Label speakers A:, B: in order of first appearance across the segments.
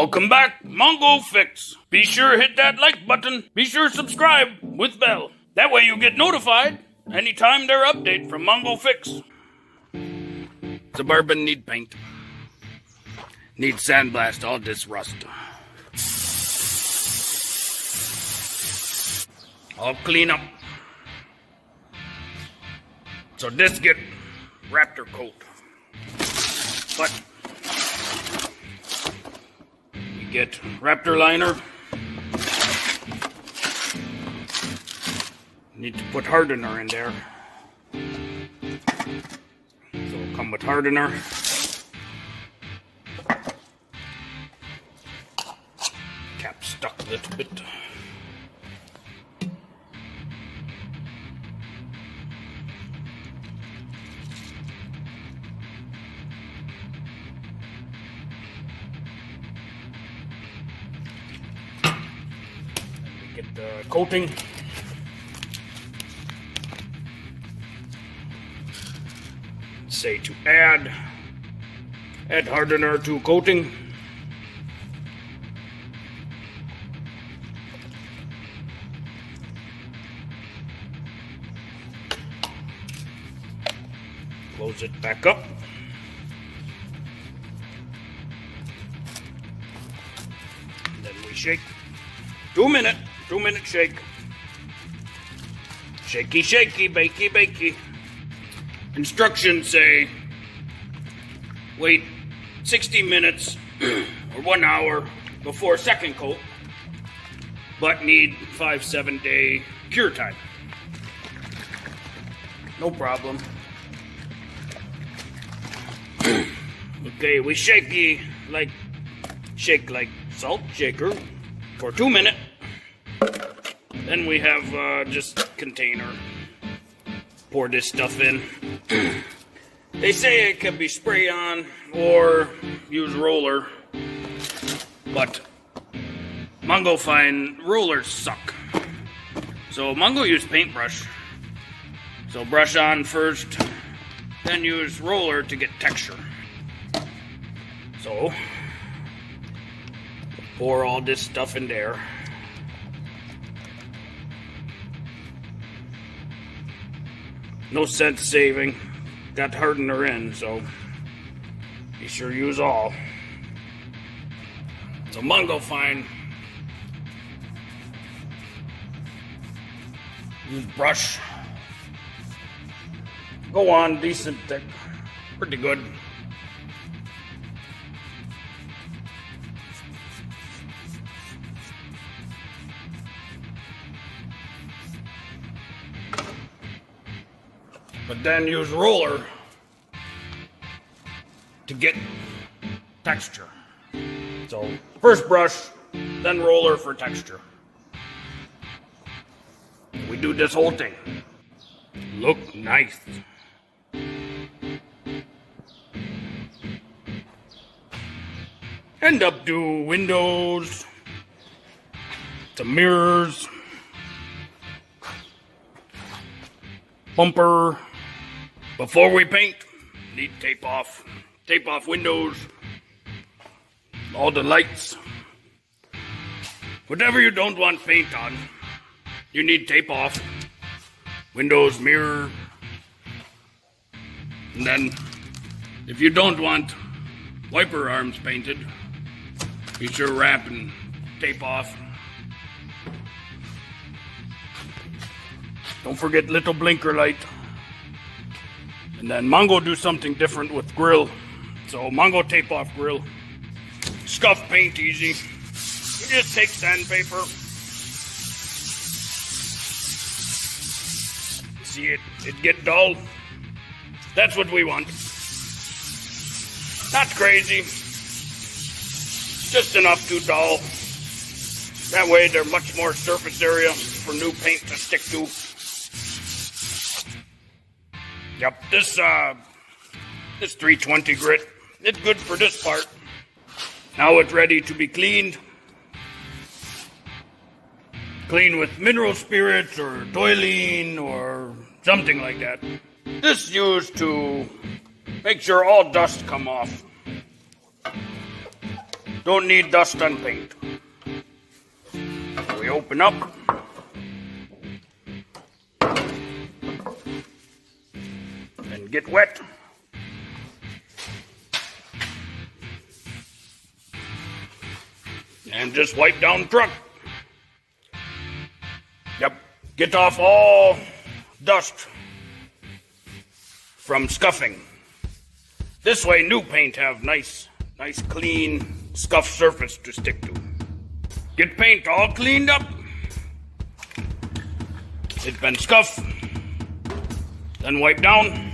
A: Welcome back, Mongo Fix. Be sure hit that like button. Be sure subscribe with bell. That way you get notified anytime there update from Mongo Fix. Suburban need paint. Need sandblast all this rust. All clean up. So this get Raptor coat. But we get Raptor liner. Need to put hardener in there. So it'll come with hardener. Cap stuck a little bit. Get the coating. Say to add hardener to coating. Close it back up. And then we shake. 2 minute shake. Shaky, shaky, bakey, bakey. Instructions say wait 60 minutes or 1 hour before second coat, but need 5-7 day cure time. No problem. Okay, we shake like salt shaker for 2 minutes. Then we have just container. Pour this stuff in. They say it can be spray on or use roller, but Mongo find rollers suck. So Mongo use paintbrush. So brush on first, then use roller to get texture. So pour all this stuff in there. No sense saving. Got hardener in, so be sure use all. So Mongo fine. Use brush. Go on, decent thick. Pretty good. But then use roller to get texture. So first brush, then roller for texture. We do this whole thing. Look nice. End up do windows, some mirrors, bumper. Before we paint, need tape off windows, all the lights. Whatever you don't want paint on, you need tape off. Windows, mirror. And then, if you don't want wiper arms painted, be sure wrap and tape off. Don't forget little blinker light. And then Mongo do something different with grill. So Mongo tape off grill. Scuff paint easy. You just take sandpaper. See it get dull. That's what we want. Not crazy. Just enough to dull. That way there's much more surface area for new paint to stick to. Yep, this 320 grit, it's good for this part. Now it's ready to be cleaned. Clean with mineral spirits or toluene or something like that. This used to make sure all dust come off. Don't need dust on paint. We open up. And get wet. And just wipe down the truck. Yep, get off all dust from scuffing. This way new paint have nice clean scuff surface to stick to. Get paint all cleaned up. It's been scuffed. Then wipe down.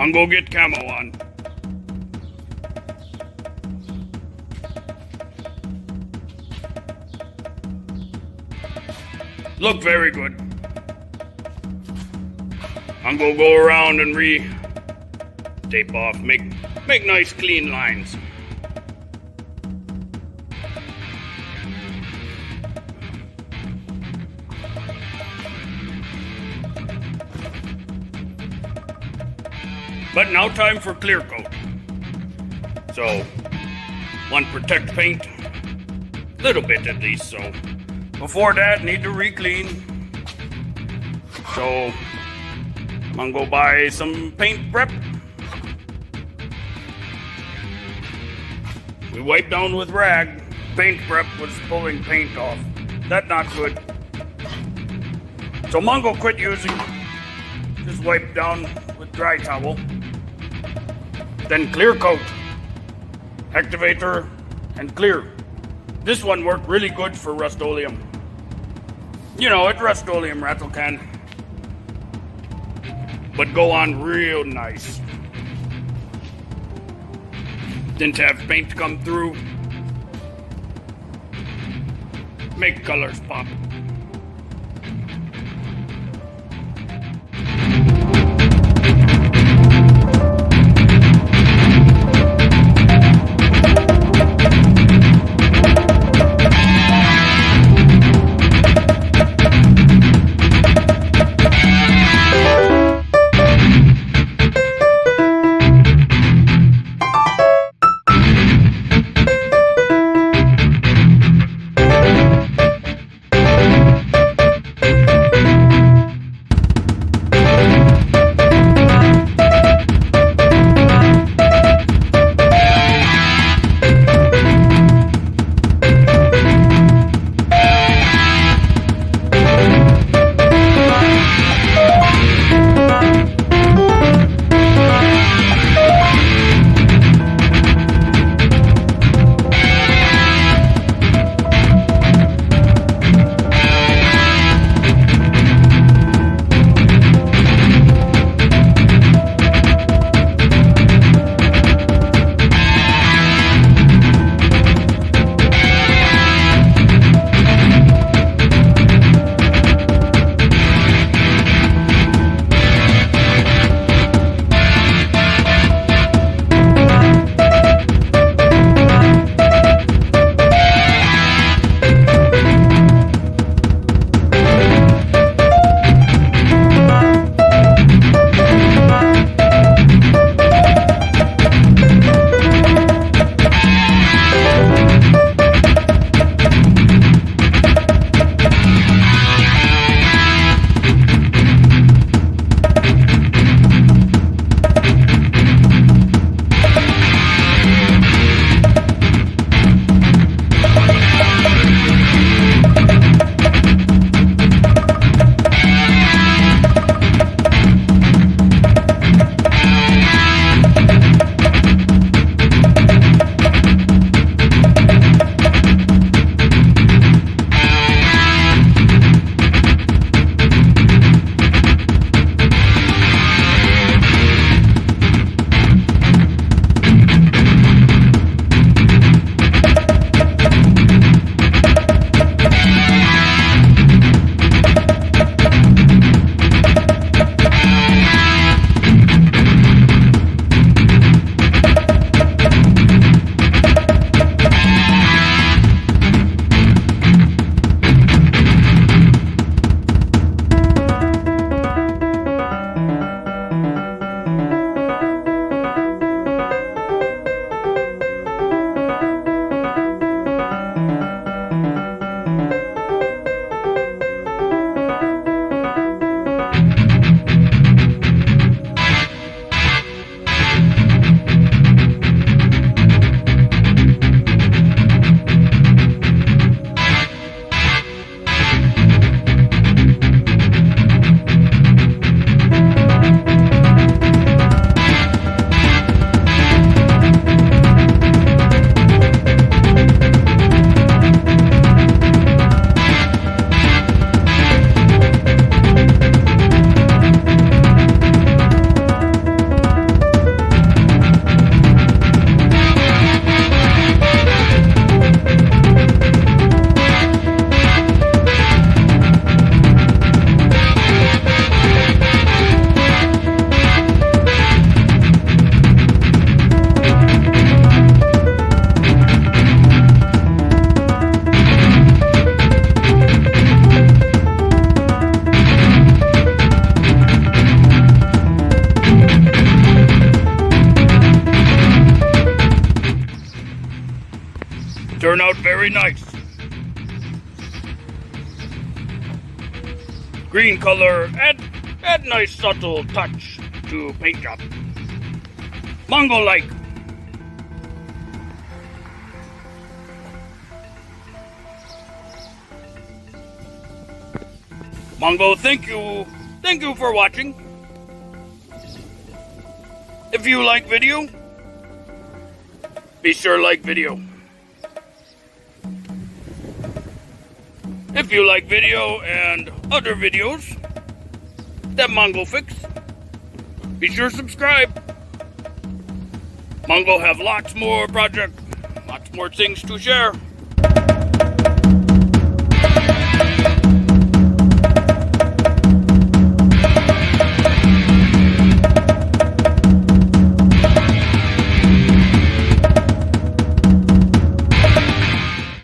A: Mongo, get camo on. Look very good. Mongo, go around and tape off. Make nice clean lines. But now time for clear coat. So, one protect paint, little bit at least. So, before that, need to re-clean. So, I'm gonna go buy some paint prep. We wiped down with rag. Paint prep was pulling paint off. That's not good. So Mongo quit using. Just wipe down with dry towel. Then clear coat, activator, and clear. This one worked really good for Rustoleum. You know, it's Rustoleum rattle can. But go on real nice. Didn't have paint come through. Make colors pop. Very nice. Green color, add nice subtle touch to paint job. Mongo-like. Mongo, thank you for watching. If you like video, be sure to like video. If you like video and other videos that Mongo fix, be sure to subscribe. Mongo have lots more projects, lots more things to share.